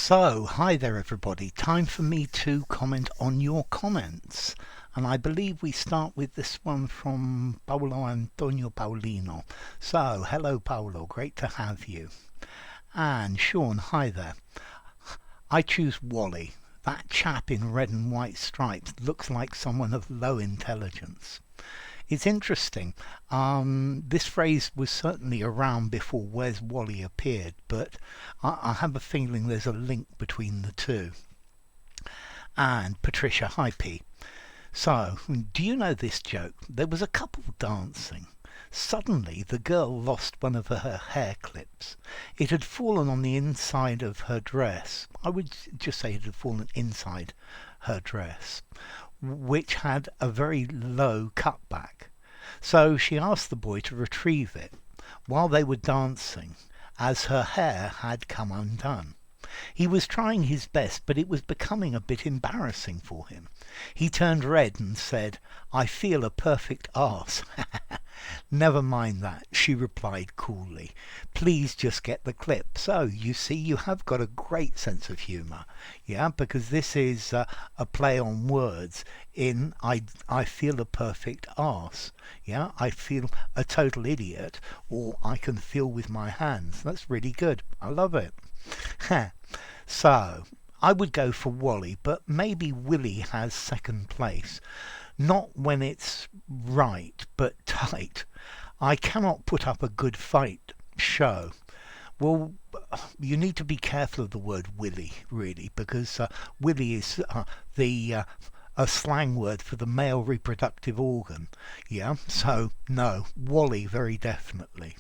So, hi there everybody. Time for me to comment on your comments. And I believe we start with this one from Paolo Antonio Paulino. So, hello Paolo, great to have you. And Sean, hi there. I choose Wally. That chap in red and white stripes looks like someone of low intelligence. It's interesting. This phrase was certainly around before Where's Wally appeared, but I have a feeling there's a link between the two. And Patricia, hi P. So, do you know this joke? There was a couple dancing. Suddenly, the girl lost one of her hair clips. It had fallen on the inside of her dress. I would just say it had fallen inside her dress, which had a very low cutback. So she asked the boy to retrieve it while they were dancing, as her hair had come undone. He was trying his best, but it was becoming a bit embarrassing for him. He turned red and said, "I feel a perfect arse." "Never mind that," she replied coolly. "Please just get the clip." So, you see, you have got a great sense of humour, yeah, because this is a play on words in I feel a perfect arse, yeah, I feel a total idiot, or I can feel with my hands. That's really good. I love it. So, I would go for Wally, but maybe Willie has second place. Not when it's right, but tight. I cannot put up a good fight. Show. Well, you need to be careful of the word Willie, really, because Willie is the a slang word for the male reproductive organ. Yeah, so no, Wally very definitely.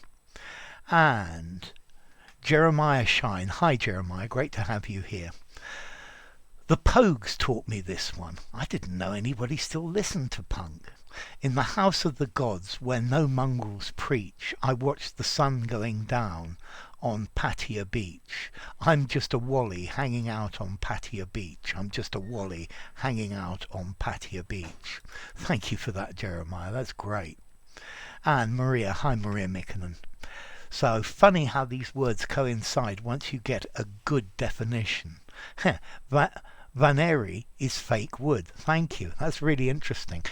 And Jeremiah Shine. Hi Jeremiah, great to have you here. The Pogues taught me this one. I didn't know anybody still listened to punk. In the house of the gods, where no mongrels preach, I watched the sun going down on Pattaya Beach. I'm just a Wally hanging out on Pattaya Beach. I'm just a Wally hanging out on Pattaya Beach. Thank you for that, Jeremiah. That's great. And Maria. Hi, Maria Mikkonen. So funny how these words coincide once you get a good definition. Vaneri is fake wood. Thank you. That's really interesting.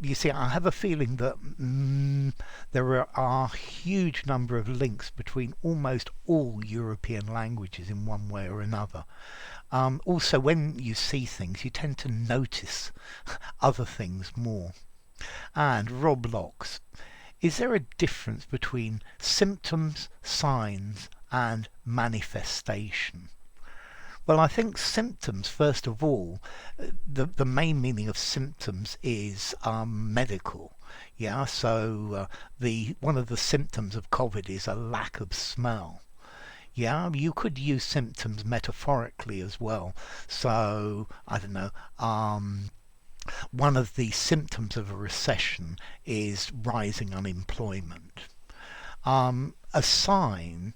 You see, I have a feeling that there are a huge number of links between almost all European languages in one way or another. Also, when you see things, you tend to notice other things more. And Rob Locks. Is there a difference between symptoms, signs, and manifestation? Well, I think symptoms, first of all, the main meaning of symptoms is medical. Yeah, so the one of the symptoms of COVID is a lack of smell. Yeah, you could use symptoms metaphorically as well. So, I don't know, one of the symptoms of a recession is rising unemployment. A sign,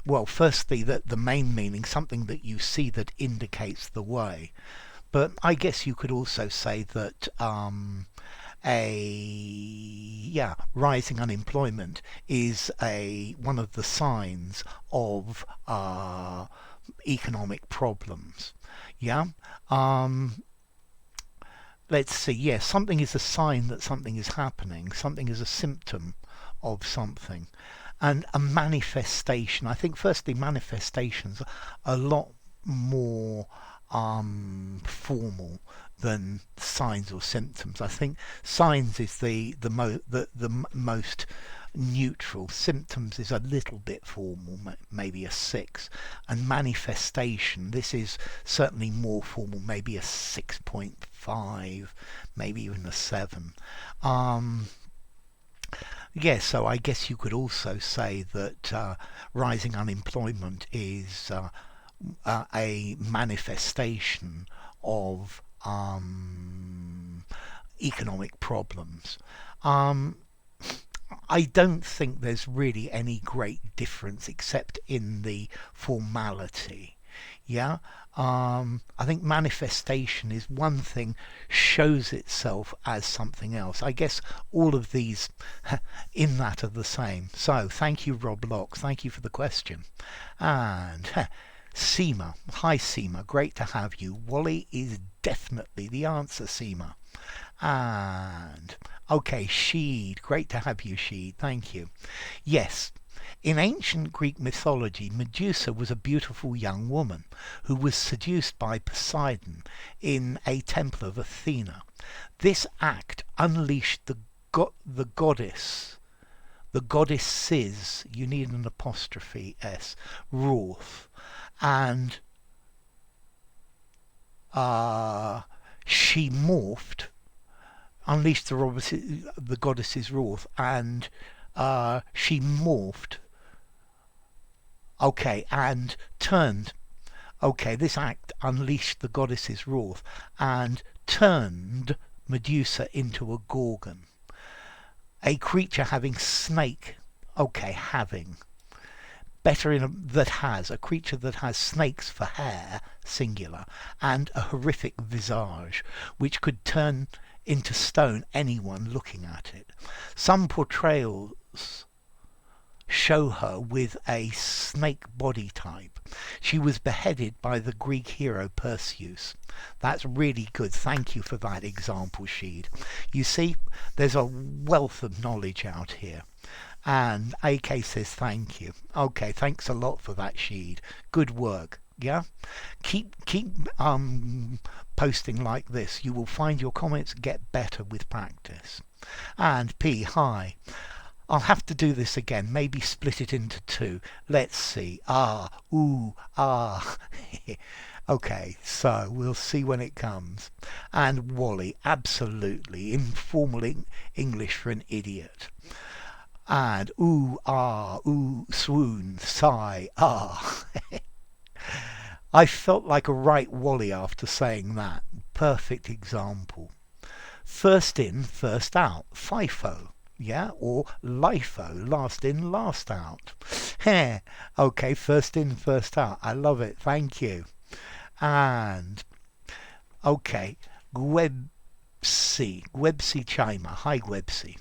well, firstly, the main meaning, something that you see that indicates the way. But I guess you could also say that rising unemployment is one of the signs of economic problems. Yeah. Let's see, yes, something is a sign that something is happening, something is a symptom of something. And a manifestation, I think firstly manifestations are a lot more formal than signs or symptoms. I think signs is the most neutral. Symptoms is a little bit formal, maybe a 6. And manifestation, this is certainly more formal, maybe a 6.5, maybe even a 7. So I guess you could also say that rising unemployment is a manifestation of economic problems. I don't think there's really any great difference except in the formality. Yeah. I think manifestation is one thing, shows itself as something else. I guess all of these in that are the same. So thank you, Rob Locks. Thank you for the question. And Seema. Hi, Seema. Great to have you. Wally is definitely the answer, Seema. And okay, Sheed. Great to have you, Sheed. Thank you. Yes. In ancient Greek mythology, Medusa was a beautiful young woman who was seduced by Poseidon in a temple of Athena. This act unleashed the goddess's, you need an apostrophe S, wrath, and she morphed, unleashed the goddess's wrath, and she morphed. Okay, and turned. Okay, this act unleashed the goddess's wrath and turned Medusa into a gorgon, a creature having snake. Okay, having. Better a creature that has snakes for hair, singular, and a horrific visage, which could turn into stone anyone looking at it. Some portrayals show her with a snake body type. She was beheaded by the Greek hero Perseus. That's really good. Thank you for that example, Sheed. You see, there's a wealth of knowledge out here. And AK says thank you. Okay, thanks a lot for that, Sheed. Good work. Yeah, keep posting like this. You will find your comments get better with practice. And P, hi. I'll have to do this again, maybe split it into two. Let's see. Okay, so we'll see when it comes. And Wally, absolutely. Informal English for an idiot. And swoon, sigh, I felt like a right Wally after saying that. Perfect example. First in, first out. FIFO. Yeah, or LIFO, last in, last out. Okay, first in, first out. I love it. Thank you. And okay, Gwebsi Chima. Hi, Gwebsi.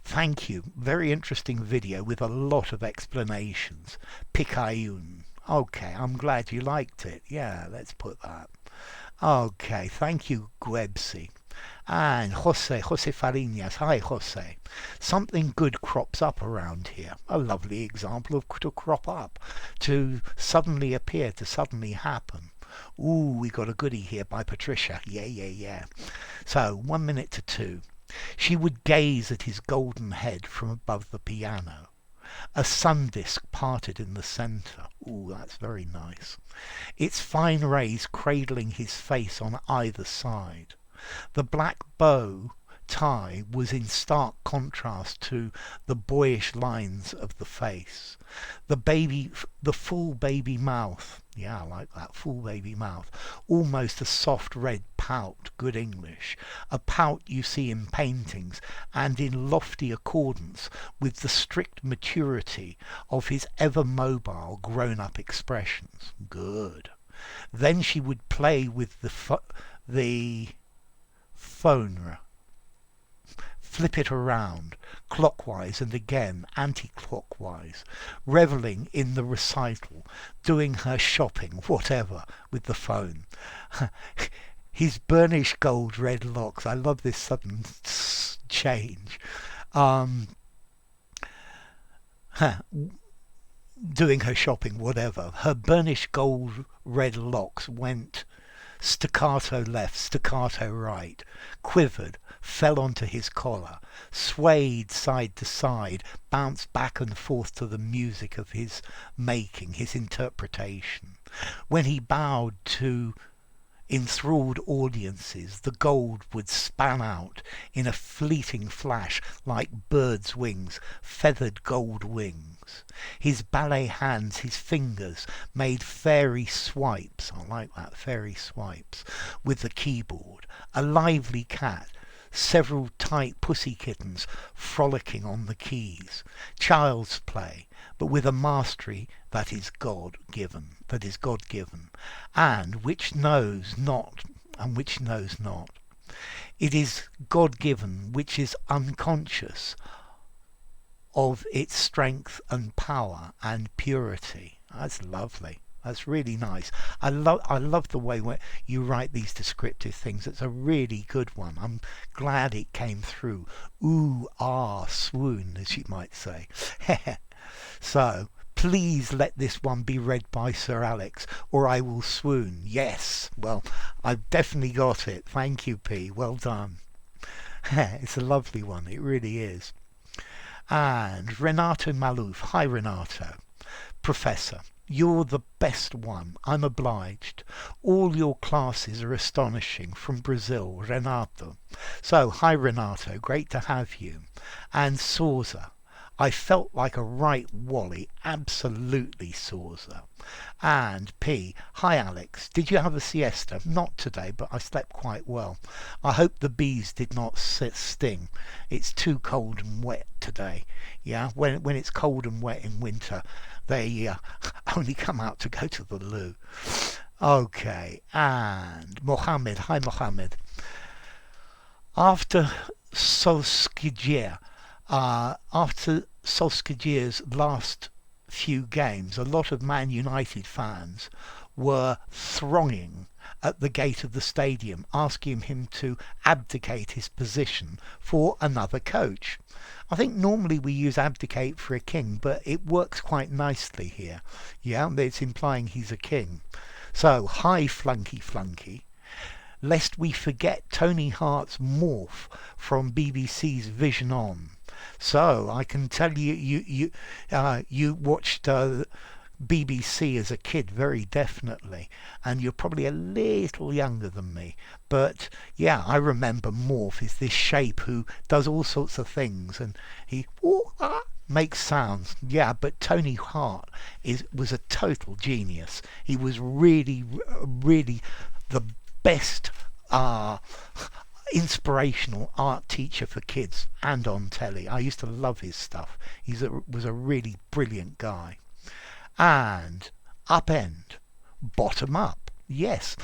Thank you. Very interesting video with a lot of explanations. Pikayun. Okay, I'm glad you liked it. Yeah, let's put that. Okay, thank you, Gwebsi. And Jose Farinas. Hi, Jose. Something good crops up around here. A lovely example of to crop up, to suddenly appear, to suddenly happen. We got a goodie here by Patricia. Yeah. So, 1 minute to 2. She would gaze at his golden head from above the piano. A sun disk parted in the centre. That's very nice. Its fine rays cradling his face on either side. The black bow tie was in stark contrast to the boyish lines of the face. The full baby mouth. Yeah, I like that. Full baby mouth. Almost a soft red pout, good English. A pout you see in paintings and in lofty accordance with the strict maturity of his ever mobile grown-up expressions. Good. Then she would play with the phone, flip it around, clockwise and again anti-clockwise, revelling in the recital, doing her shopping, whatever, with the phone. His burnished gold red locks, I love this sudden change, doing her shopping, whatever. Her burnished gold red locks went staccato left, staccato right, quivered, fell onto his collar, swayed side to side, bounced back and forth to the music of his making, his interpretation. When he bowed to enthralled audiences, the gold would span out in a fleeting flash like birds' wings, feathered gold wings. His ballet hands, his fingers, made fairy swipes, I like that, fairy swipes, with the keyboard. A lively cat, several tight pussy kittens frolicking on the keys. Child's play, but with a mastery that is God-given, and which knows not, and which knows not. It is God-given, which is unconscious of its strength and power and purity. That's lovely. That's really nice. I love the way where you write these descriptive things. It's a really good one. I'm glad it came through. Ooh, ah, swoon, as you might say. So, please let this one be read by Sir Alex, or I will swoon. Yes, well, I've definitely got it. Thank you, P. Well done. It's a lovely one. It really is. And Renato Malouf. Hi, Renato. Professor, you're the best one. I'm obliged. All your classes are astonishing. From Brazil, Renato. So, hi, Renato. Great to have you. And Souza. I felt like a right wally. Absolutely, Souza. And P. Hi, Alex. Did you have a siesta? Not today, but I slept quite well. I hope the bees did not sting. It's too cold and wet today. Yeah, when it's cold and wet in winter, they only come out to go to the loo. Okay, and Mohammed. Hi, Mohammed. After Solskjaer, Solskjaer's last few games, a lot of Man United fans were thronging at the gate of the stadium, asking him to abdicate his position for another coach. I think normally we use abdicate for a king, but it works quite nicely here. Yeah, it's implying he's a king. So, hi, Flunky. Lest we forget Tony Hart's Morph from BBC's Vision On. So I can tell you watched BBC as a kid, very definitely, and you're probably a little younger than me. But yeah, I remember Morph is this shape who does all sorts of things, and he makes sounds. Yeah, but Tony Hart was a total genius. He was really the best inspirational art teacher for kids and on telly. I used to love his stuff. He was a really brilliant guy. And upend, bottom up. Yes.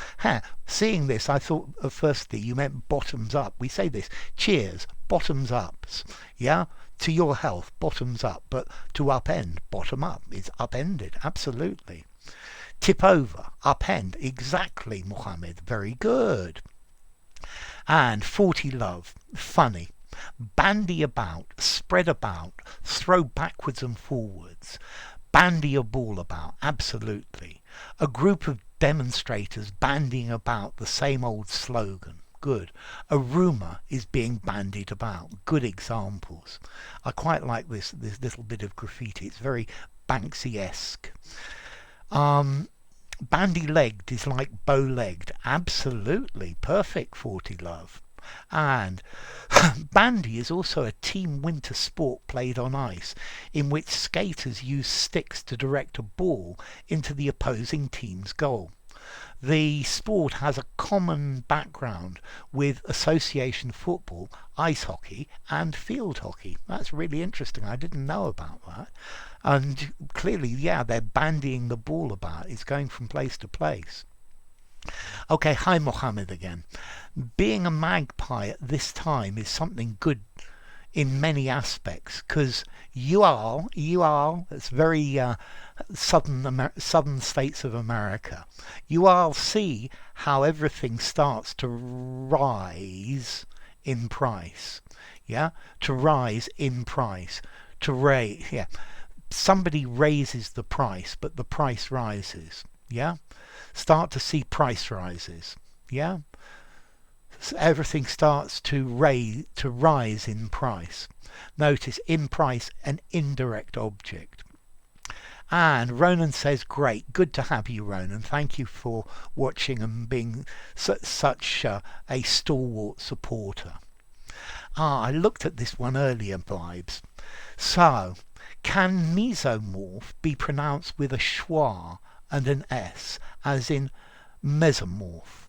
Seeing this, I thought firstly you meant bottoms up. We say this. Cheers, bottoms ups. Yeah? To your health, bottoms up. But to upend, bottom up. It's upended. Absolutely. Tip over, upend. Exactly, Mohammed. Very good. And 40 love. Funny. Bandy about, spread about, throw backwards and forwards. Bandy a ball about, absolutely. A group of demonstrators bandying about the same old slogan. Good. A rumour is being bandied about. Good examples. I quite like this little bit of graffiti. It's very Banksy-esque. Bandy-legged is like bow-legged. Absolutely. Perfect, 40 love. And bandy is also a team winter sport played on ice, in which skaters use sticks to direct a ball into the opposing team's goal. The sport has a common background with association football, ice hockey and field hockey. That's really interesting. I didn't know about that. And clearly, yeah, they're bandying the ball about. It's going from place to place. Okay, hi Mohammed again. Being a magpie at this time is something good in many aspects, because you are, it's very southern states of America. You all see how everything starts to rise in price. Yeah, to rise in price, to raise. Yeah, somebody raises the price, but the price rises. Yeah, start to see price rises. Yeah. So everything starts to rise in price. Notice in price, an indirect object. And Ronan says, great, good to have you, Ronan. Thank you for watching and being such a stalwart supporter. I looked at this one earlier, Vibes. So, can Mesomorph be pronounced with a schwa and an S, as in Mesomorph.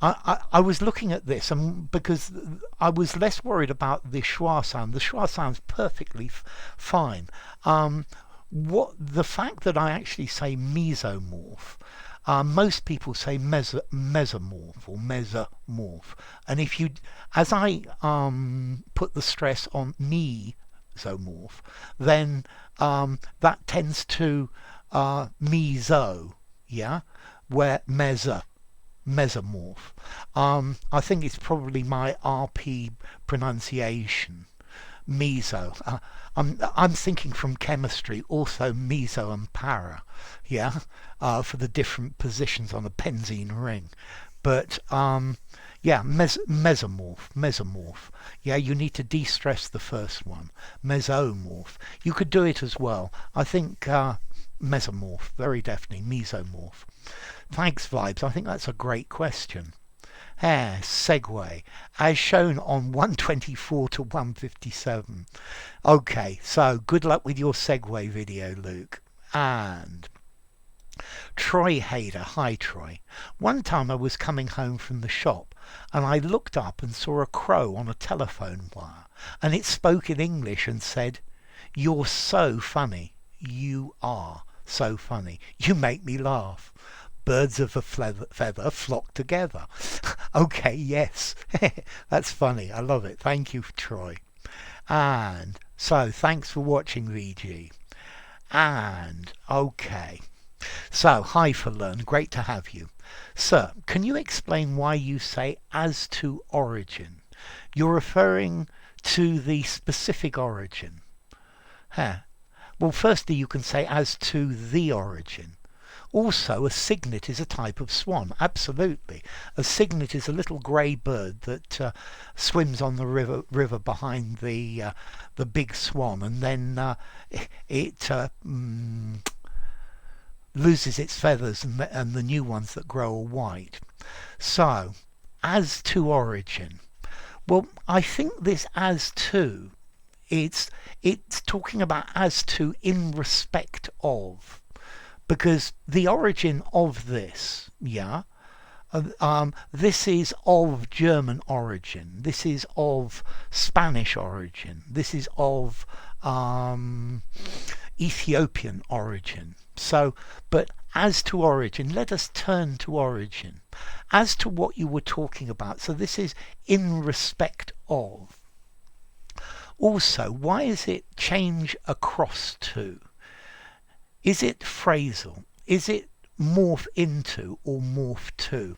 I was looking at this, and because I was less worried about the schwa sound. The schwa sounds perfectly fine. What the fact that I actually say mesomorph, most people say mesomorph or mesomorph, and if you, as I put the stress on mesomorph, then that tends to meso, yeah, where mesomorph. I think it's probably my RP pronunciation. Meso. I'm thinking from chemistry, also meso and para, yeah, for the different positions on a benzene ring. But yeah, mesomorph. Yeah, you need to de-stress the first one. Mesomorph. You could do it as well. I think mesomorph, very definitely. Mesomorph. Thanks, Vibes. I think that's a great question. Segue, as shown on 124 to 157. Okay, so good luck with your segue video, Luke. And Troy Hader, hi Troy. One time I was coming home from the shop and I looked up and saw a crow on a telephone wire, and it spoke in English and said, "You're so funny. You are so funny. You make me laugh. Birds of a feather flock together." Okay, yes. That's funny. I love it. Thank you, Troy. And so, thanks for watching, VG. And, okay. So, hi for Learn. Great to have you. Sir, can you explain why you say as to origin? You're referring to the specific origin. Well, firstly, you can say as to the origin. Also, a cygnet is a type of swan. Absolutely. A cygnet is a little grey bird that swims on the river behind the big swan, and then it loses its feathers, and the new ones that grow are white. So, as to origin. Well, I think this as to, it's talking about as to in respect of. Because the origin of this, yeah, this is of German origin, this is of Spanish origin, this is of Ethiopian origin. So, but as to origin, let us turn to origin. As to what you were talking about, so this is in respect of. Also, why is it change across to? Is it phrasal? Is it morph into or morph to?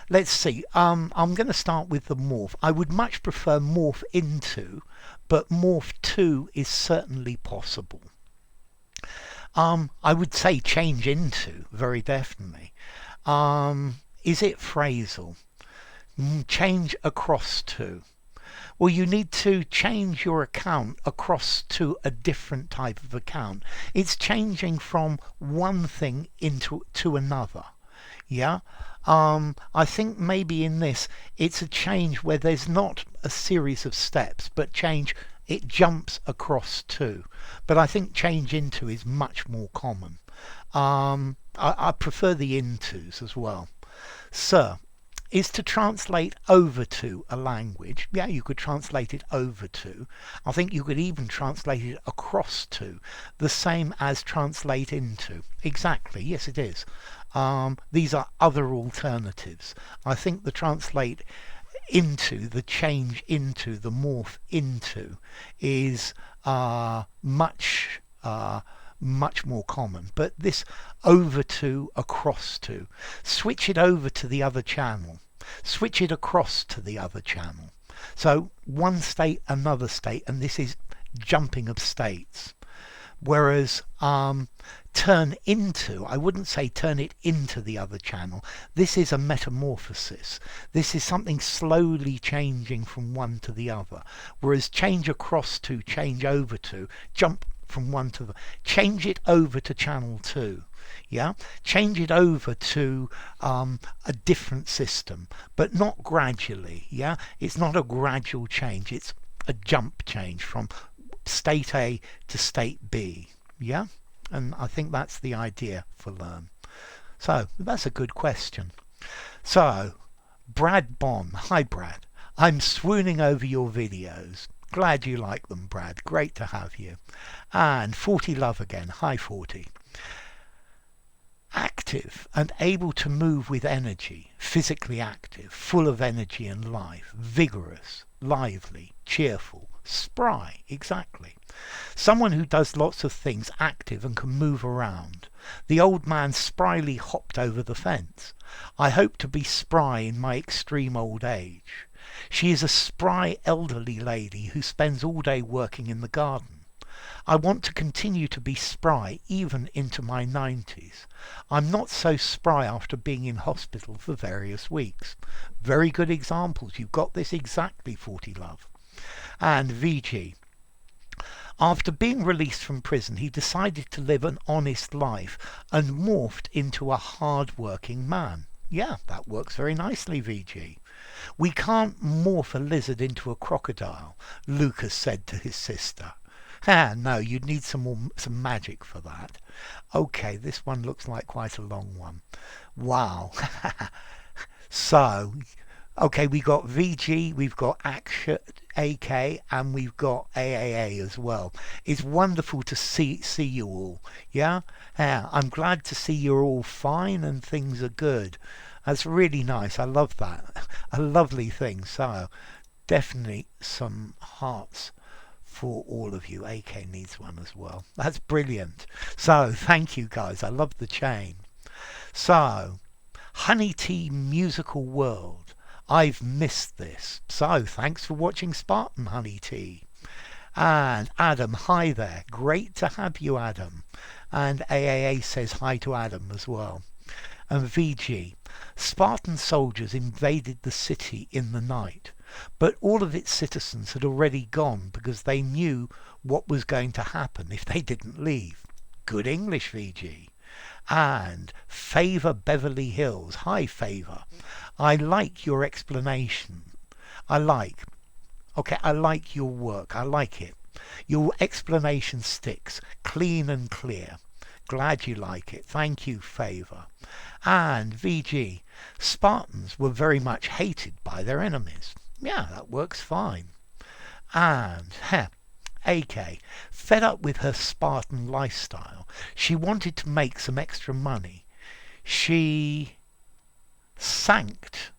Let's see. I'm going to start with the morph. I would much prefer morph into, but morph to is certainly possible. I would say change into, very definitely. Is it phrasal? Change across to. Well, you need to change your account across to a different type of account. It's changing from one thing into another. Yeah. I think maybe in this it's a change where there's not a series of steps, but change, it jumps across to. But I think change into is much more common. I prefer the intos as well. Sir, is to translate over to a language. Yeah, you could translate it over to. I think you could even translate it across to, the same as translate into. Exactly, yes it is. These are other alternatives. I think the translate into, the change into, the morph into is much more common. But this over to, across to, switch it over to the other channel, switch it across to the other channel. So one state, another state, and this is jumping of states. Whereas turn into, I wouldn't say turn it into the other channel. This is a metamorphosis. This is something slowly changing from one to the other. Whereas change across to, change over to, jump from one to the, change it over to channel 2. Yeah, change it over to a different system, but not gradually. Yeah, it's not a gradual change, it's a jump change from state A to state B. Yeah, and I think that's the idea for learn. So that's a good question. So Brad Bon, hi Brad. I'm swooning over your videos. Glad you like them, Brad. Great to have you. And 40 Love again. Hi 40. Active and able to move with energy, physically active, full of energy and life, vigorous, lively, cheerful, spry, exactly. Someone who does lots of things, active and can move around. The old man spryly hopped over the fence. I hope to be spry in my extreme old age. She is a spry elderly lady who spends all day working in the garden. I want to continue to be spry even into my 90s. I'm not so spry after being in hospital for various weeks. Very good examples. You've got this exactly, 40 Love. And VG. After being released from prison, he decided to live an honest life and morphed into a hard-working man. Yeah, that works very nicely, VG. We can't morph a lizard into a crocodile, Lucas said to his sister. No, you'd need some magic for that. Okay, this one looks like quite a long one. Wow. So, okay, we got VG, we've got Action, AK, and we've got AAA as well. It's wonderful to see you all. Yeah, I'm glad to see you're all fine and things are good. That's really nice. I love that. A lovely thing. So, definitely some hearts for all of you. AK needs one as well. That's brilliant. So thank you guys. I love the chain. So Honey Tea Musical World. I've missed this. So thanks for watching Spartan Honey Tea. And Adam, hi there. Great to have you, Adam. And AAA says hi to Adam as well. And VG. Spartan soldiers invaded the city in the night. But all of its citizens had already gone because they knew what was going to happen if they didn't leave. Good English, VG. And Favour Beverly Hills. Hi, Favour. I like your explanation. I like your work. I like it. Your explanation sticks. Clean and clear. Glad you like it. Thank you, Favour. And VG. Spartans were very much hated by their enemies. Yeah, that works fine. And AK, fed up with her Spartan lifestyle, she wanted to make some extra money. She sank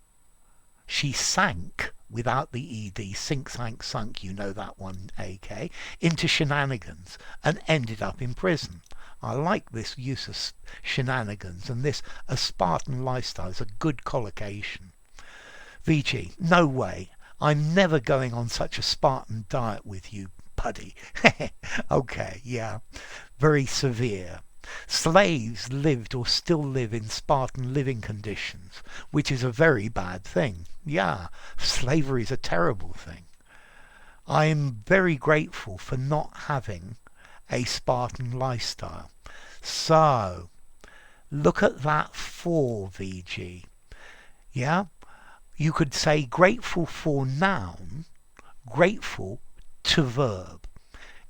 without the ED, sink, sank, sunk, you know that one, AK, into shenanigans and ended up in prison. I like this use of shenanigans, and this a Spartan lifestyle is a good collocation. VG, no way. I'm never going on such a Spartan diet with you, buddy. Okay, yeah. Very severe. Slaves lived or still live in Spartan living conditions, which is a very bad thing. Yeah, slavery is a terrible thing. I am very grateful for not having a Spartan lifestyle. So, look at that for VG. Yeah? You could say grateful for noun, grateful to verb.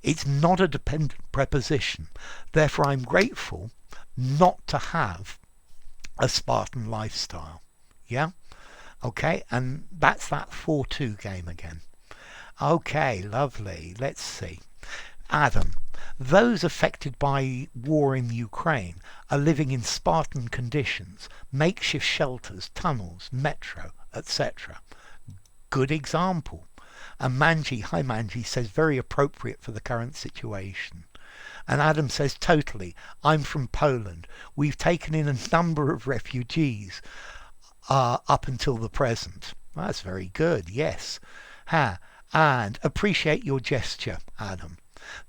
It's not a dependent preposition. Therefore, I'm grateful not to have a Spartan lifestyle. Yeah? Okay, and that's that 4-2 game again. Okay, lovely. Let's see. Adam. Those affected by war in Ukraine are living in Spartan conditions, makeshift shelters, tunnels, metro, etc. Good example. And Manji, hi Manji, says very appropriate for the current situation. And Adam says totally. I'm from Poland. We've taken in a number of refugees up until the present. That's very good, yes. And appreciate your gesture, Adam.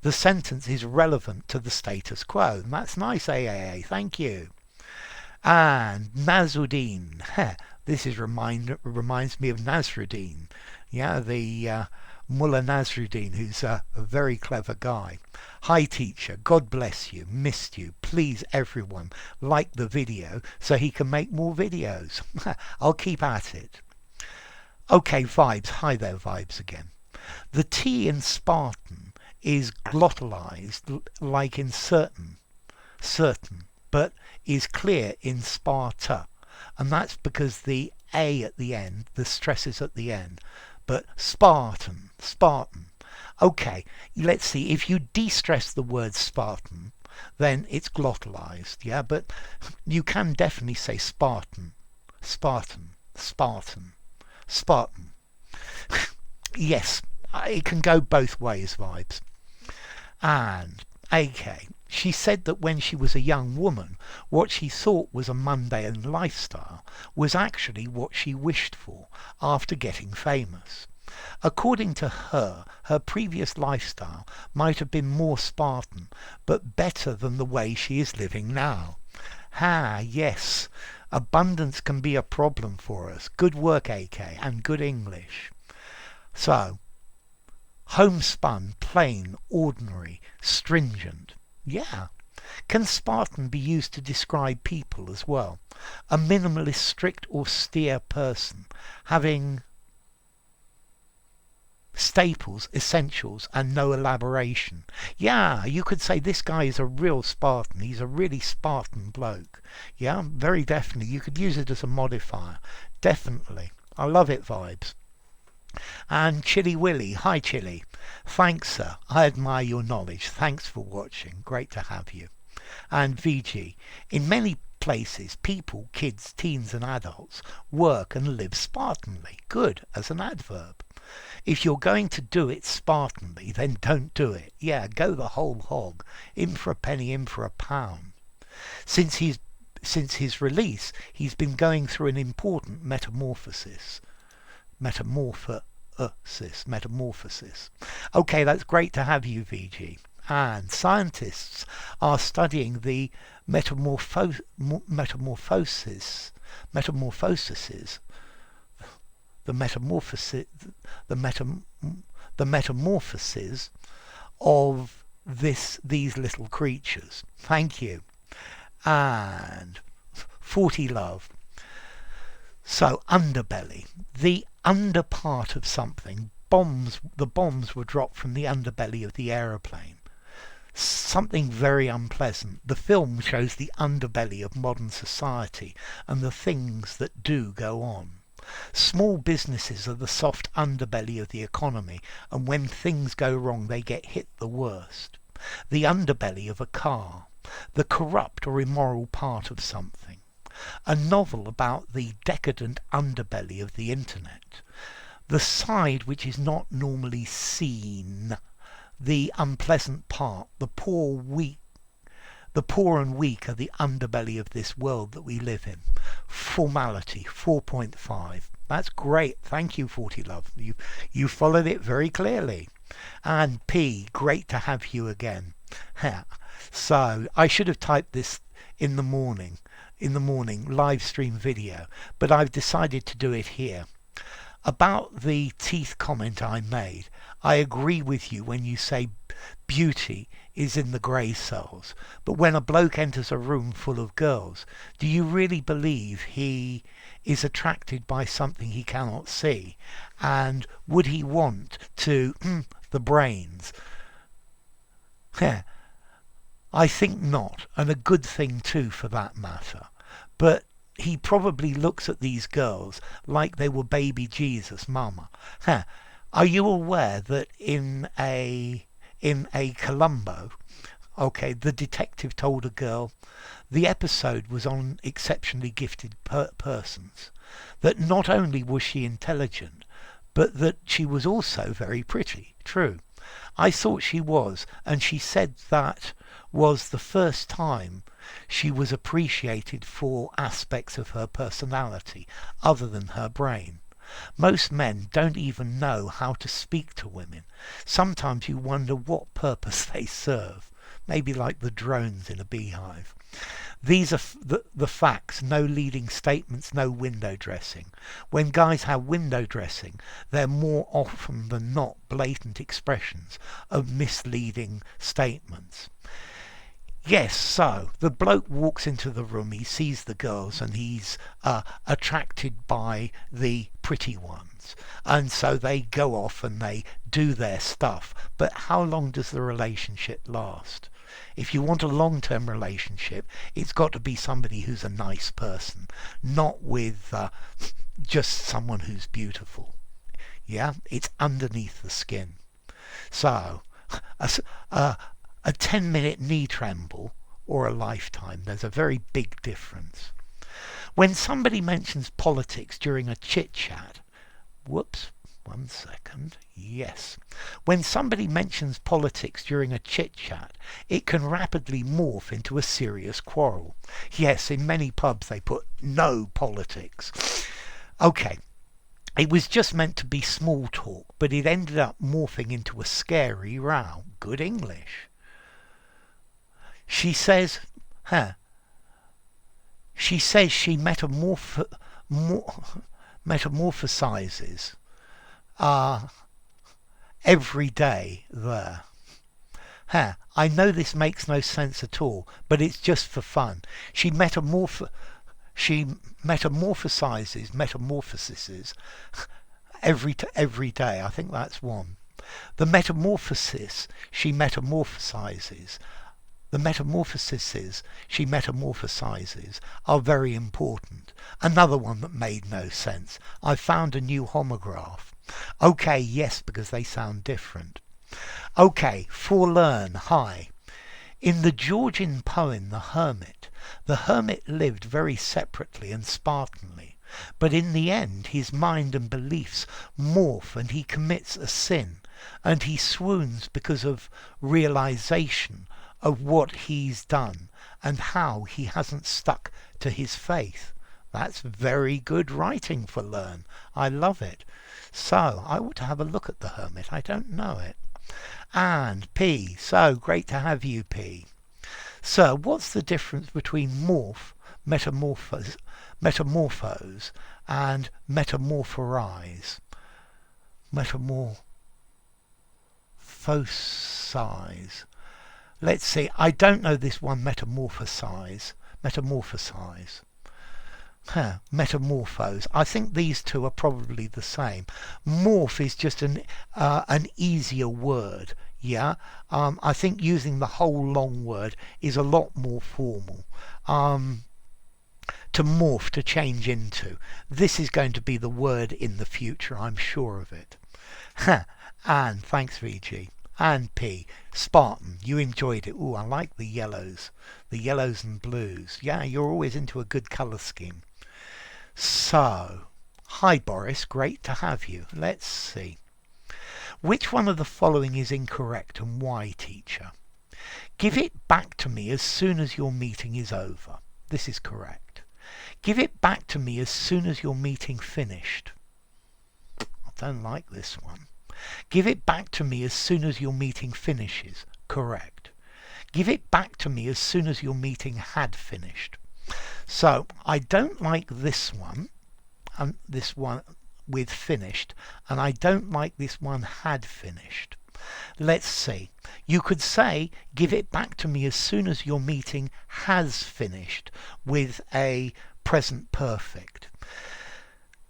The sentence is relevant to the status quo. And that's nice, AAA. Thank you. And Nasruddin. This is reminds me of Nasruddin. Yeah, the Mullah Nasruddin, who's a very clever guy. Hi, teacher. God bless you. Missed you. Please, everyone, like the video so he can make more videos. I'll keep at it. Okay, Vibes. Hi there, Vibes again. The T in Spartan is glottalized like in certain. but is clear in Sparta. And that's because the A at the end, the stress is at the end. But Spartan. Okay, let's see. If you de-stress the word Spartan, then it's glottalized, yeah? But you can definitely say Spartan. Yes, it can go both ways, vibes. And AK, she said that when she was a young woman, what she thought was a mundane lifestyle was actually what she wished for after getting famous. According to her, her previous lifestyle might have been more Spartan, but better than the way she is living now. Yes, abundance can be a problem for us. Good work, AK, and good English. So, homespun, plain, ordinary, stringent. Yeah. Can Spartan be used to describe people as well? A minimalist, strict, austere person, having staples, essentials, and no elaboration. Yeah, you could say this guy is a real Spartan. He's a really Spartan bloke. Yeah, very definitely. You could use it as a modifier. Definitely. I love it, vibes. And Chilly Willy, hi Chilly. Thanks, sir. I admire your knowledge. Thanks for watching. Great to have you. And VG, in many places, people, kids, teens and adults work and live Spartanly. Good, as an adverb. If you're going to do it Spartanly, then don't do it. Yeah, go the whole hog. In for a penny, in for a pound. Since his release, he's been going through an important metamorphosis. Okay, that's great to have you, VG. And scientists are studying the metamorphoses of these little creatures. Thank you. And 40 love. So underbelly, the under part of something. The bombs were dropped from the underbelly of the aeroplane. Something very unpleasant. The film shows the underbelly of modern society and the things that do go on. Small businesses are the soft underbelly of the economy, and when things go wrong they get hit the worst. The underbelly of a car, the corrupt or immoral part of something. A novel about the decadent underbelly of the internet. The side which is not normally seen. The unpleasant part, the poor and weak are the underbelly of this world that we live in. Formality, 4.5. That's great. Thank you, 40 love. You followed it very clearly. And P, great to have you again. So I should have typed this in the morning live stream video, but I've decided to do it here. About the teeth comment I made, I agree with you when you say beauty is in the grey cells. But when a bloke enters a room full of girls, do you really believe he is attracted by something he cannot see? And would he want to the brains? I think not, and a good thing too for that matter. But he probably looks at these girls like they were baby Jesus, mama. Are you aware that in a Columbo, okay, the detective told a girl the episode was on exceptionally gifted persons, that not only was she intelligent, but that she was also very pretty. True. I thought she was, and she said that was the first time she was appreciated for aspects of her personality other than her brain. Most men don't even know how to speak to women. Sometimes you wonder what purpose they serve. Maybe like the drones in a beehive. These are the facts. No leading statements, no window dressing. When guys have window dressing, they're more often than not blatant expressions of misleading statements. Yes, so the bloke walks into the room, he sees the girls and he's attracted by the pretty ones. And so they go off and they do their stuff. But how long does the relationship last? If you want a long-term relationship, it's got to be somebody who's a nice person, not with just someone who's beautiful. Yeah, it's underneath the skin. So, a 10-minute knee tremble or a lifetime, there's a very big difference. When somebody mentions politics during a chit-chat, whoops, 1 second, yes. When somebody mentions politics during a chit-chat, it can rapidly morph into a serious quarrel. Yes, in many pubs they put no politics. Okay. It was just meant to be small talk, but it ended up morphing into a scary row. Good English. She says she metamorphosizes every day there. I know this makes no sense at all, but it's just for fun. She metamorphosizes every day. I think that's one. The metamorphoses she metamorphosizes are very important. Another one that made no sense. I found a new homograph. Okay, yes, because they sound different. Okay, forlearn, hi. In the Georgian poem The Hermit lived very separately and Spartanly, but in the end his mind and beliefs morph and he commits a sin, and he swoons because of realization of what he's done and how he hasn't stuck to his faith. That's very good writing for Learn. I love it. So, I ought to have a look at The Hermit. I don't know it. And P. So, great to have you, P. So, what's the difference between metamorphose, and metamorphorize? Metamorphosize. Let's see, I don't know this one, metamorphosize. Metamorphose. I think these two are probably the same. Morph is just an easier word. Yeah, I think using the whole long word is a lot more formal. To morph, to change into. This is going to be the word in the future, I'm sure of it. And thanks, VG. And P. Spartan, you enjoyed it. Ooh, I like the yellows and blues. Yeah, you're always into a good colour scheme. So, hi Boris, great to have you. Let's see. Which one of the following is incorrect and why, teacher? Give it back to me as soon as your meeting is over. This is correct. Give it back to me as soon as your meeting finished. I don't like this one. Give it back to me as soon as your meeting finishes. Correct. Give it back to me as soon as your meeting had finished. So, I don't like this one, and this one with finished, and I don't like this one had finished. Let's see. You could say, give it back to me as soon as your meeting has finished, with a present perfect.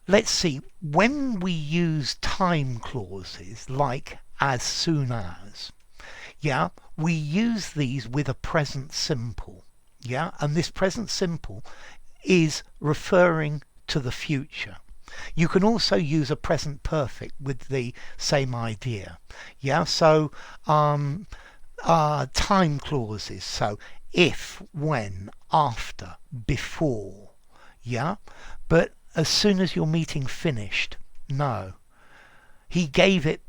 Let's see, when we use time clauses like as soon as, yeah, we use these with a present simple, yeah, and this present simple is referring to the future. You can also use a present perfect with the same idea, yeah, so time clauses, so if, when, after, before, yeah, but as soon as your meeting finished, no. He gave it,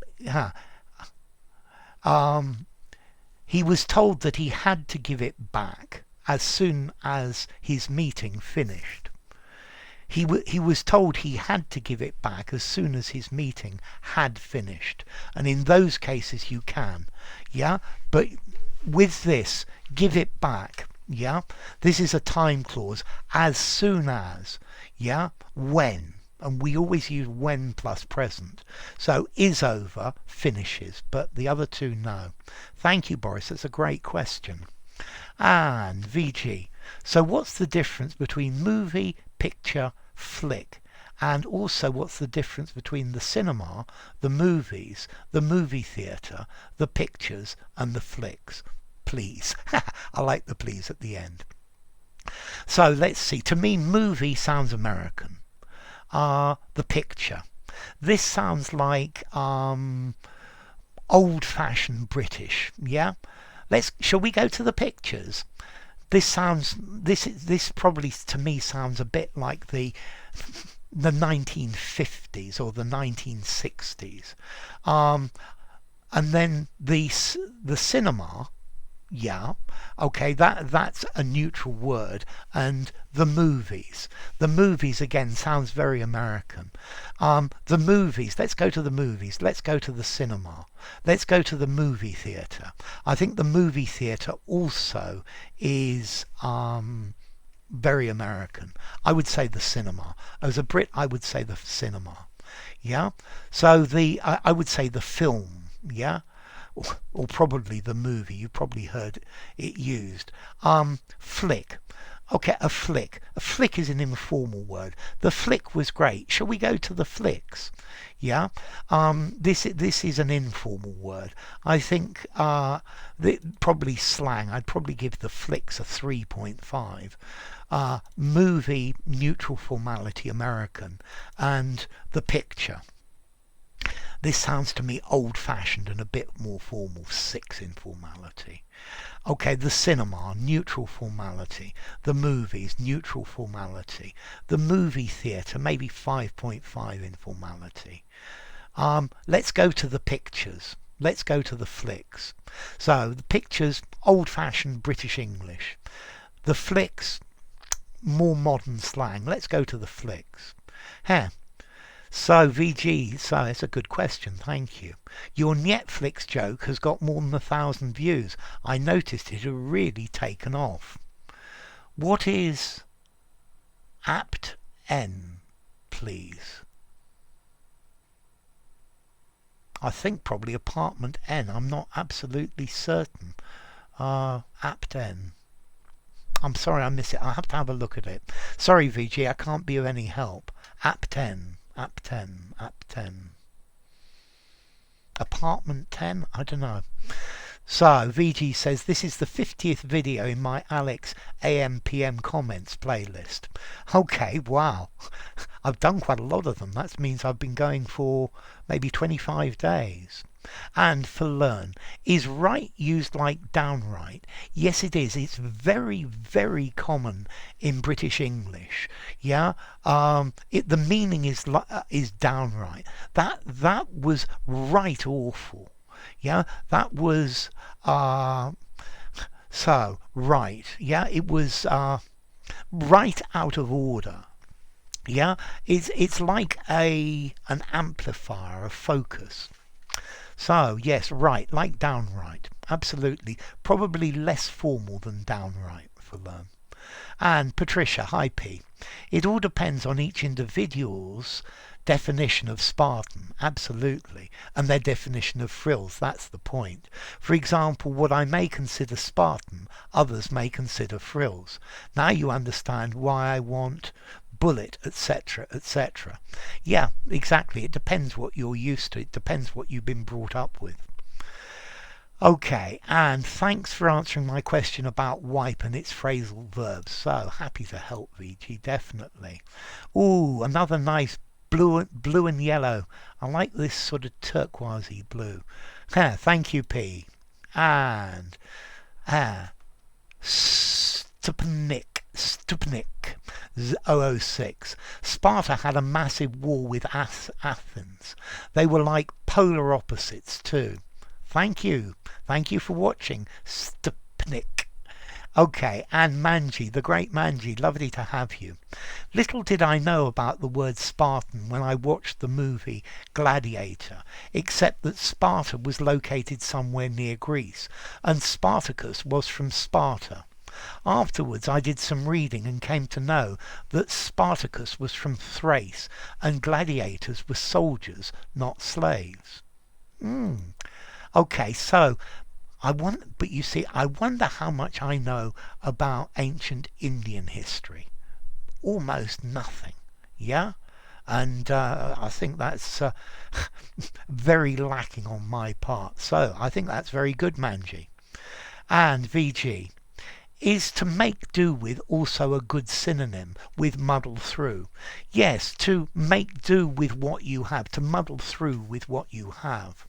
he was told that he had to give it back as soon as his meeting finished. He was told he had to give it back as soon as his meeting had finished. And in those cases you can, yeah? But with this, give it back, yeah? This is a time clause, as soon as, yeah? When. And we always use when plus present. So is over, finishes, but the other two no. Thank you, Boris. That's a great question. And VG. So what's the difference between movie, picture, flick? And also what's the difference between the cinema, the movies, the movie theatre, the pictures and the flicks? please. I like the please at the end. So let's see. To me, movie sounds American. The picture. This sounds like old-fashioned British. Yeah. Shall we go to the pictures? This probably to me sounds a bit like the 1950s or the 1960s. And then the cinema. Yeah, okay, that's a neutral word. And the movies again sounds very American. The movies, let's go to the movies, let's go to the cinema, let's go to the movie theatre. I think the movie theatre also is very American. I would say the cinema. As a Brit, I would say the cinema. Yeah, so I would say the film. Yeah, or probably the movie. You probably heard it used. Flick. Okay, a flick. A flick is an informal word. The flick was great. Shall we go to the flicks? Yeah. This is an informal word. I think probably slang. I'd probably give the flicks a 3.5. Movie, neutral formality, American, and the picture. This sounds to me old-fashioned and a bit more formal, 6 in formality. Okay, the cinema, neutral formality. The movies, neutral formality. The movie theatre, maybe 5.5 in formality. Let's go to the pictures. Let's go to the flicks. So, the pictures, old-fashioned British English. The flicks, more modern slang. Let's go to the flicks. So, VG, so it's a good question, thank you. Your Netflix joke has got more than 1,000 views. I noticed it had really taken off. What is apt N, please? I think probably apartment N. I'm not absolutely certain. Apt N. I'm sorry I miss it. I'll have to have a look at it. Sorry, VG, I can't be of any help. Apt N. App 10. Apartment 10? I don't know. So, VG says, this is the 50th video in my Alex AM/PM comments playlist. Okay, wow. I've done quite a lot of them. That means I've been going for maybe 25 days. And for learn, is right used like downright? Yes, it is. It's very, very common in British English. Yeah, the meaning is downright. That was right awful. Yeah, that was so right. Yeah, it was right out of order. Yeah, it's like an amplifier, a focus. So, yes, right, like downright. Absolutely. Probably less formal than downright for learn. And Patricia, hi P. It all depends on each individual's definition of Spartan. Absolutely. And their definition of frills. That's the point. For example, what I may consider Spartan, others may consider frills. Now you understand why I want bullet, etc., etc. Yeah, exactly. It depends what you're used to. It depends what you've been brought up with. Okay, and thanks for answering my question about wipe and its phrasal verbs. So happy to help, VG, definitely. Ooh, another nice blue and yellow. I like this sort of turquoisey blue. Thank you, P. And Stupnik 006. Sparta had a massive war with Athens. They were like polar opposites too. Thank you for watching, Stupnik. Okay, and Manji, the great Manji, lovely to have you. Little did I know about the word Spartan when I watched the movie Gladiator, except that Sparta was located somewhere near Greece, and Spartacus was from Sparta. Afterwards I did some reading and came to know that Spartacus was from Thrace and gladiators were soldiers, not slaves. Okay, so I wonder how much I know about ancient Indian history. Almost nothing, yeah? And I think that's very lacking on my part. So I think that's very good, Manji. And VG, is to make do with also a good synonym with muddle through? Yes, to make do with what you have, to muddle through with what you have.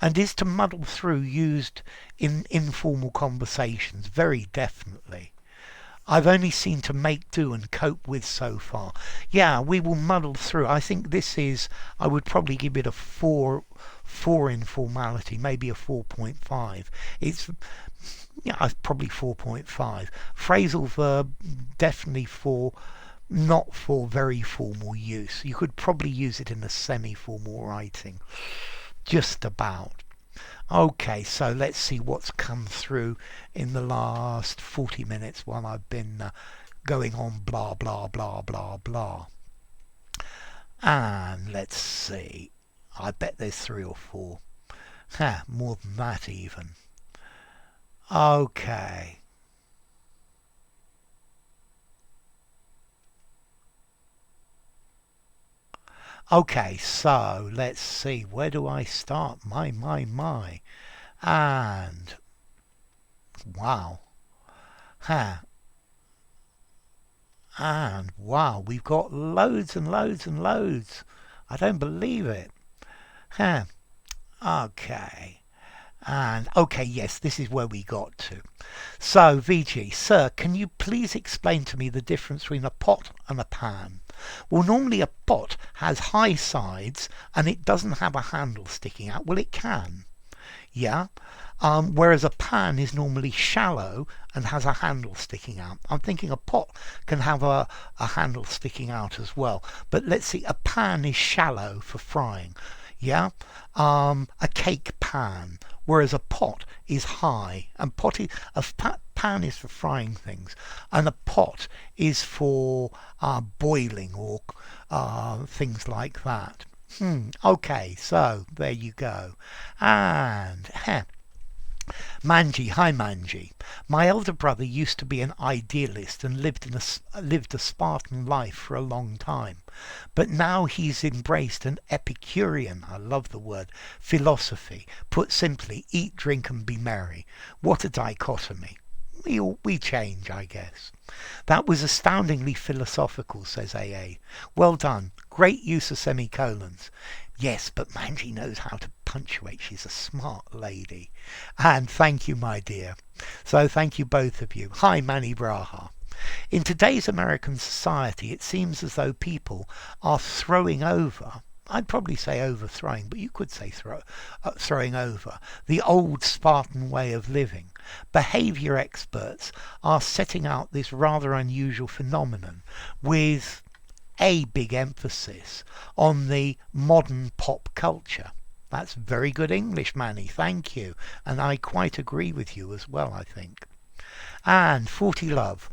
And is to muddle through used in informal conversations? Very definitely. I've only seen to make do and cope with so far. Yeah, we will muddle through. I think this is, I would probably give it a 4 informality, maybe a 4.5. It's, yeah, probably 4.5. Phrasal verb, definitely not for very formal use. You could probably use it in a semi-formal writing. Just about. Okay, so let's see what's come through in the last 40 minutes while I've been going on blah blah blah blah blah. And let's see. I bet there's 3 or 4. More than that even. Okay. Okay, so let's see. Where do I start? My. And wow. And wow, we've got loads and loads and loads. I don't believe it. Okay. And okay, yes, this is where we got to. So, VG, sir, can you please explain to me the difference between a pot and a pan? Well, normally a pot has high sides and it doesn't have a handle sticking out. Well, it can. Yeah. Whereas a pan is normally shallow and has a handle sticking out. I'm thinking a pot can have a handle sticking out as well. But let's see, a pan is shallow for frying. Yeah. A cake pan. Whereas a pot is high, and pan is for frying things, and a pot is for boiling or things like that. Okay, so there you go. And Manji, hi Manji. My elder brother used to be an idealist and lived a Spartan life for a long time. But now he's embraced an Epicurean, I love the word, philosophy. Put simply, eat, drink and be merry. What a dichotomy. We change, I guess. That was astoundingly philosophical, says AA. Well done. Great use of semicolons. Yes, but Manji knows how to punctuate. She's a smart lady. And thank you, my dear. So thank you both of you. Hi, Manny Braha. In today's American society, it seems as though people are throwing over, I'd probably say overthrowing, but you could say throwing over, the old Spartan way of living. Behaviour experts are setting out this rather unusual phenomenon with a big emphasis on the modern pop culture. That's very good English, Manny, thank you. And I quite agree with you as well, I think. And 40 love.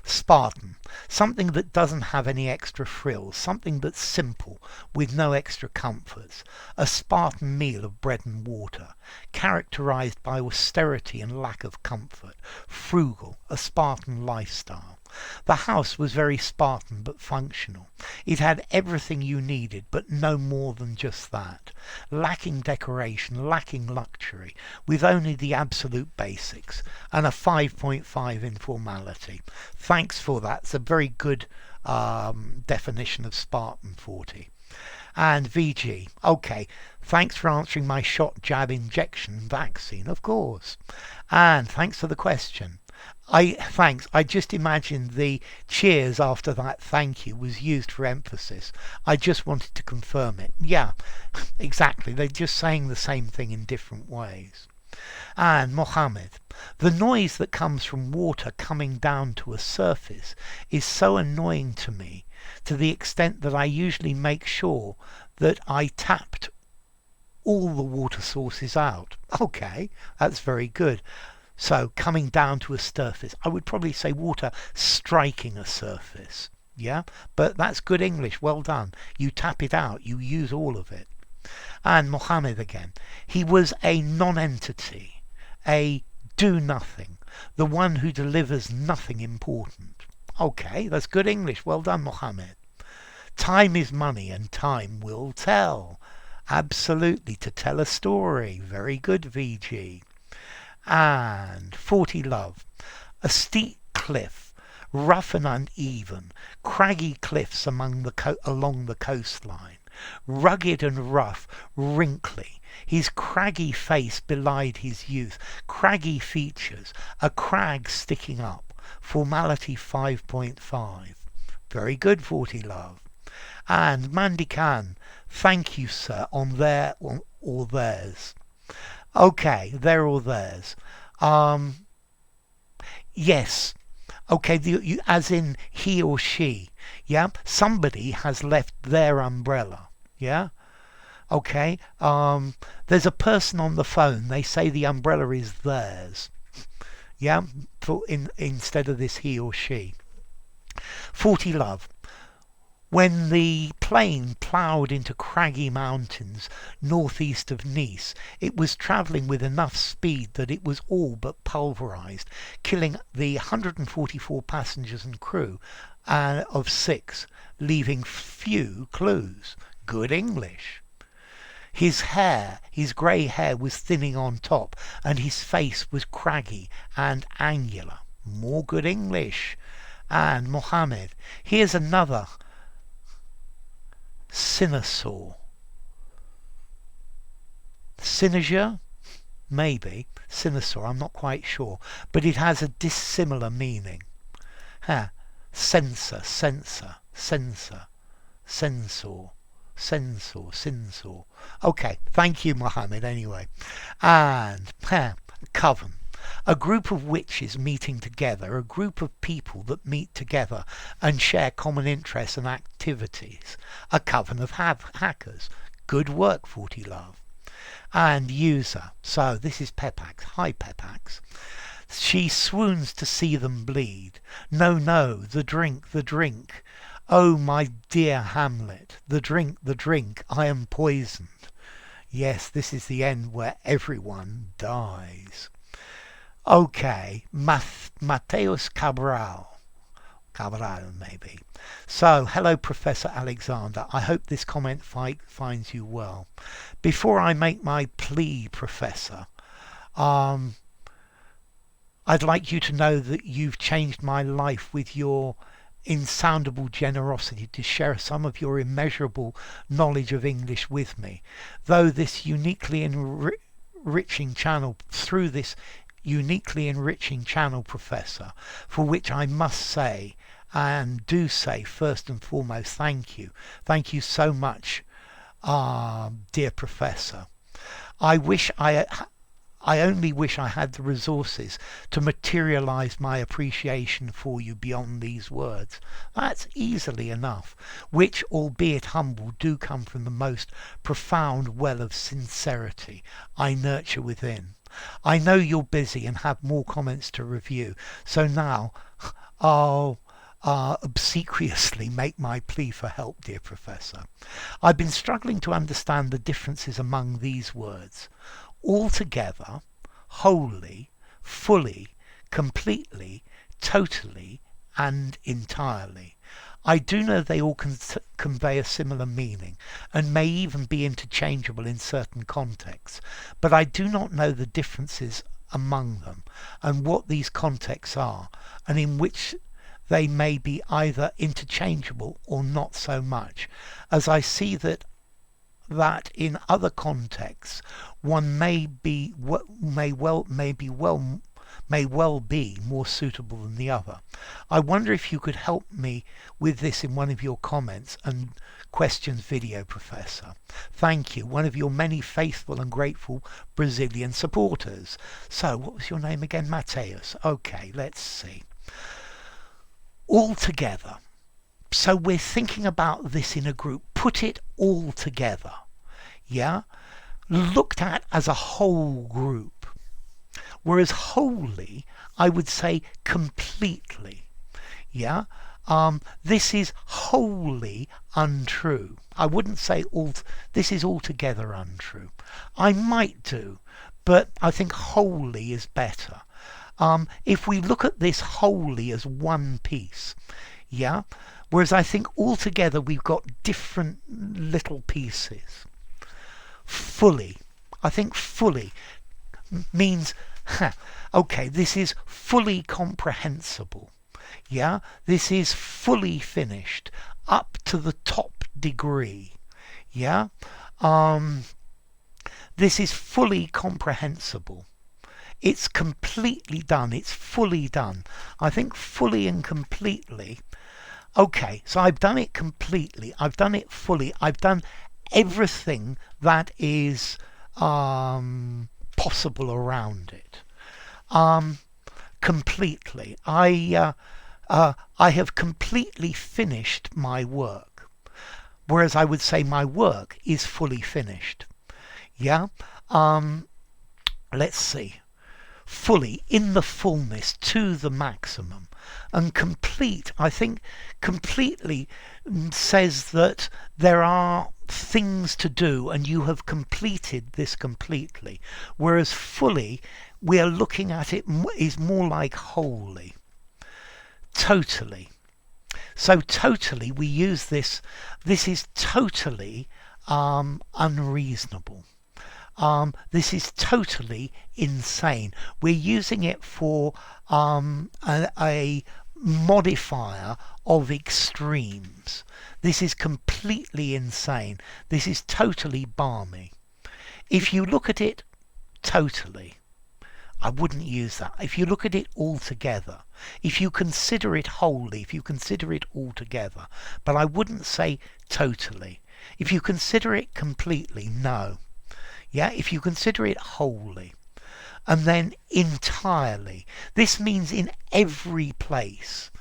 Spartan. Something that doesn't have any extra frills. Something that's simple, with no extra comforts. A Spartan meal of bread and water. Characterized by austerity and lack of comfort. Frugal. A Spartan lifestyle. The house was very Spartan but functional. It had everything you needed, but no more than just that. Lacking decoration, lacking luxury, with only the absolute basics, and a 5.5 informality. Thanks for that. It's a very good definition of Spartan 40. And VG, okay, thanks for answering my shot, jab, injection, vaccine, of course. And thanks for the question. Thanks. I just imagined the cheers after that thank you was used for emphasis. I just wanted to confirm it. Yeah, exactly. They're just saying the same thing in different ways. And Mohammed, the noise that comes from water coming down to a surface is so annoying to me, to the extent that I usually make sure that I tapped all the water sources out. Okay, that's very good. So coming down to a surface, I would probably say water striking a surface. Yeah, but that's good English. Well done. You tap it out. You use all of it. And Mohammed again. He was a non-entity, a do-nothing, the one who delivers nothing important. Okay, that's good English. Well done, Mohammed. Time is money and time will tell. Absolutely, to tell a story. Very good, VG. And 40 love. A steep cliff, rough and uneven, craggy cliffs along the coastline, rugged and rough, wrinkly. His craggy face belied his youth, craggy features, a crag sticking up. Formality 5.5. Very good, 40 love. And Mandikan, thank you, sir, on their or theirs. Okay, their or theirs. Yes. Okay, as in he or she. Yeah. Somebody has left their umbrella. Yeah. Okay. There's a person on the phone. They say the umbrella is theirs. Yeah. Instead of this he or she. 40 love. When the plane ploughed into craggy mountains northeast of Nice, it was travelling with enough speed that it was all but pulverised, killing the 144 passengers and crew of 6, leaving few clues. Good English. His grey hair was thinning on top, and his face was craggy and angular. More good English. And Mohammed, here's another Cynosure. Cynosure? Maybe. Cynosure, I'm not quite sure. But it has a dissimilar meaning. Censor, censor, censor, censor, censor, censor. Okay, thank you, Mohammed, anyway. And coven. A group of witches meeting together, a group of people that meet together and share common interests and activities. A coven of hackers. Good work, 40 love. And user. So this is Pepax. Hi, Pepax. She swoons to see them bleed. No, no, the drink, the drink. Oh, my dear Hamlet, the drink, I am poisoned. Yes, this is the end where everyone dies. Okay, Mateus Cabral maybe. So, hello Professor Alexander. I hope this comment finds you well. Before I make my plea, Professor, I'd like you to know that you've changed my life with your insoundable generosity to share some of your immeasurable knowledge of English with me. Through this uniquely enriching channel, Professor, for which I must say, and do say first and foremost, thank you. Thank you so much, dear Professor. I only wish I had the resources to materialize my appreciation for you beyond these words. That's easily enough, which, albeit humble, do come from the most profound well of sincerity I nurture within. I know you're busy and have more comments to review, so now I'll obsequiously make my plea for help, dear Professor. I've been struggling to understand the differences among these words. Altogether, wholly, fully, completely, totally, and entirely. I do know they all convey a similar meaning, and may even be interchangeable in certain contexts, but I do not know the differences among them, and what these contexts are, and in which they may be either interchangeable or not so much, as I see that in other contexts one may well be more suitable than the other. I wonder if you could help me with this in one of your comments and questions video, Professor. Thank you, one of your many faithful and grateful Brazilian supporters. So, what was your name again? Mateus. Okay, let's see. All together. So we're thinking about this in a group. Put it all together. Yeah? Looked at as a whole group. Whereas wholly, I would say completely. Yeah? This is wholly untrue. I wouldn't say this is altogether untrue. I might do, but I think wholly is better. If we look at this wholly as one piece, yeah? Whereas I think altogether we've got different little pieces. Fully. I think fully means Okay, this is fully comprehensible. Yeah, this is fully finished up to the top degree. Yeah, this is fully comprehensible. It's completely done. It's fully done. I think fully and completely. Okay, so I've done it completely. I've done it fully. I've done everything that is possible around it. Completely. I have completely finished my work. Whereas I would say my work is fully finished. Yeah. Let's see. Fully, in the fullness, to the maximum. And complete, I think completely says that there are things to do and you have completed this completely. Whereas fully, we are looking at it is more like wholly. Totally. So totally, we use this. This is totally unreasonable. This is totally insane. We're using it for a modifier of extremes. This is completely insane. This is totally balmy. If you look at it totally, I wouldn't use that. If you look at it all together, if you consider it wholly, if you consider it all together, but I wouldn't say totally. If you consider it completely, no. Yeah, if you consider it wholly. And then entirely. This means in every place.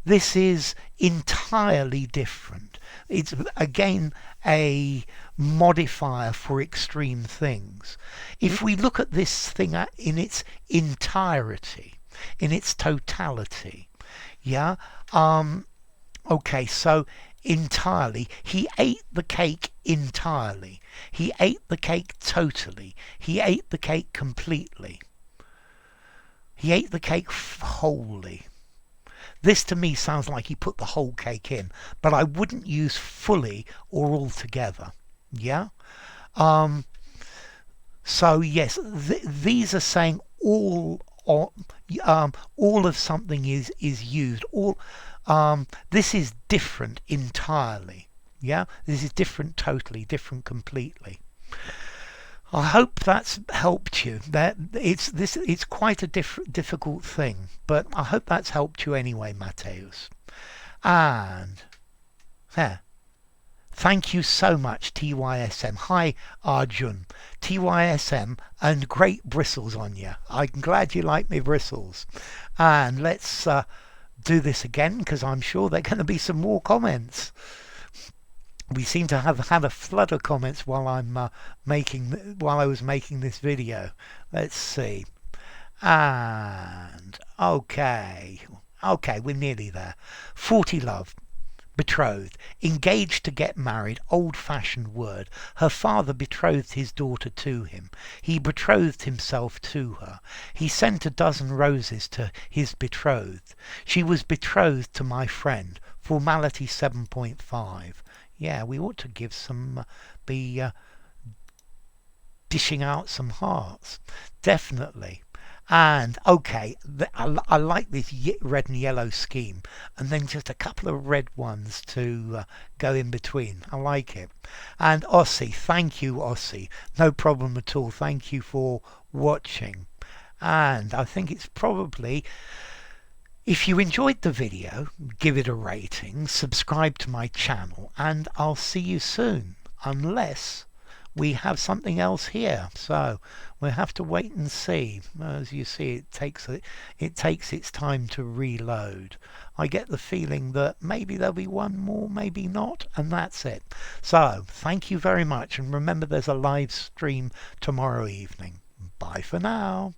This is entirely different. It's again a modifier for extreme things. If we look at this thing in its entirety, in its totality, yeah, okay, so entirely, he ate the cake entirely. He ate the cake totally. He ate the cake completely. He ate the cake wholly. This to me sounds like he put the whole cake in, but I wouldn't use fully or altogether. Yeah? So yes, these are saying all of something is used. This is different entirely. Yeah, this is different totally, different completely. I hope that's helped you. It's quite a difficult thing, but I hope that's helped you anyway, Mateus. And there. Thank you so much, TYSM. Hi, Arjun. TYSM and great bristles on you. I'm glad you like me bristles. And let's do this again because I'm sure there are going to be some more comments. We seem to have had a flood of comments while I was making this video. Let's see. And okay, we're nearly there. 40 love. Betrothed, engaged to get married, old-fashioned word. Her father betrothed his daughter to him. He betrothed himself to her. He sent a dozen roses to his betrothed. She was betrothed to my friend. Formality 7.5. Yeah, we ought to give some, dishing out some hearts. Definitely. And okay, I like this red and yellow scheme, and then just a couple of red ones to go in between. I like it. And Ossie, thank you, Ossie. No problem at all. Thank you for watching. And I think it's probably, if you enjoyed the video, give it a rating, subscribe to my channel, and I'll see you soon, unless we have something else here. So we'll have to wait and see. As you see, it takes its time to reload. I get the feeling that maybe there'll be one more, maybe not, and that's it. So thank you very much, and remember there's a live stream tomorrow evening. Bye for now.